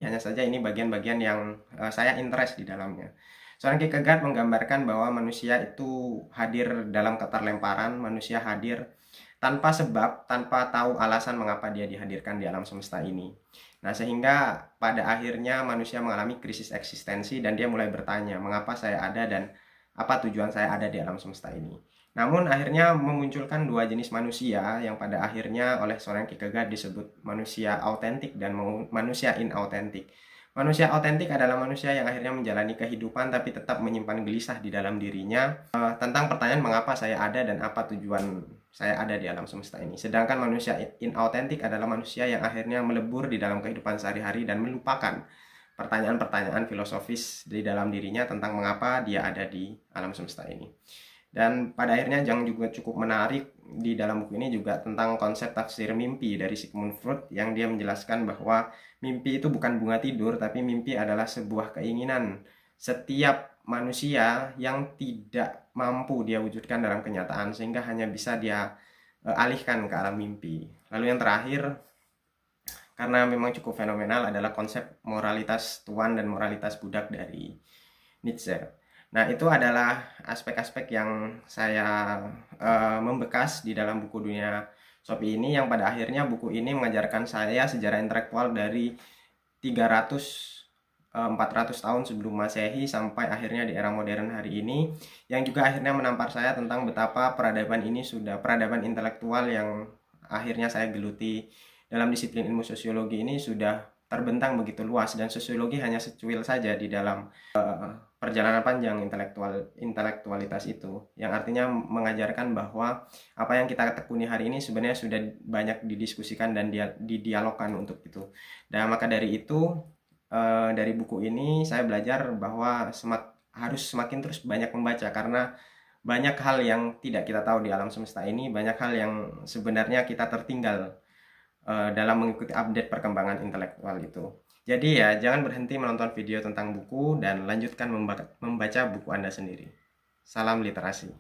hanya saja ini bagian-bagian yang saya interest di dalamnya. Soren Kierkegaard menggambarkan bahwa manusia itu hadir dalam keterlemparan, manusia hadir tanpa sebab, tanpa tahu alasan mengapa dia dihadirkan di alam semesta ini. Nah, sehingga pada akhirnya manusia mengalami krisis eksistensi dan dia mulai bertanya, mengapa saya ada dan apa tujuan saya ada di alam semesta ini. Namun akhirnya memunculkan dua jenis manusia yang pada akhirnya oleh Soren Kierkegaard disebut manusia autentik dan manusia inautentik. Manusia autentik adalah manusia yang akhirnya menjalani kehidupan tapi tetap menyimpan gelisah di dalam dirinya tentang pertanyaan mengapa saya ada dan apa tujuan saya ada di alam semesta ini. Sedangkan manusia inautentik adalah manusia yang akhirnya melebur di dalam kehidupan sehari-hari dan melupakan pertanyaan-pertanyaan filosofis di dalam dirinya tentang mengapa dia ada di alam semesta ini. Dan pada akhirnya yang juga cukup menarik di dalam buku ini juga tentang konsep tafsir mimpi dari Sigmund Freud, yang dia menjelaskan bahwa mimpi itu bukan bunga tidur, tapi mimpi adalah sebuah keinginan setiap manusia yang tidak mampu dia wujudkan dalam kenyataan, sehingga hanya bisa dia alihkan ke alam mimpi. Lalu yang terakhir, karena memang cukup fenomenal, adalah konsep moralitas tuan dan moralitas budak dari Nietzsche. Nah, itu adalah aspek-aspek yang saya membekas di dalam buku Dunia Sophie ini, yang pada akhirnya buku ini mengajarkan saya sejarah intelektual dari 400 tahun sebelum Masehi sampai akhirnya di era modern hari ini, yang juga akhirnya menampar saya tentang betapa peradaban ini peradaban intelektual yang akhirnya saya geluti dalam disiplin ilmu sosiologi ini sudah terbentang begitu luas, dan sosiologi hanya secuil saja di dalam perjalanan panjang intelektualitas itu, yang artinya mengajarkan bahwa apa yang kita tekuni hari ini sebenarnya sudah banyak didiskusikan dan didialogkan untuk itu. Dan maka dari itu, dari buku ini saya belajar bahwa harus semakin terus banyak membaca, karena banyak hal yang tidak kita tahu di alam semesta ini, banyak hal yang sebenarnya kita tertinggal dalam mengikuti update perkembangan intelektual itu. Jadi ya, jangan berhenti menonton video tentang buku dan lanjutkan membaca buku Anda sendiri. Salam literasi.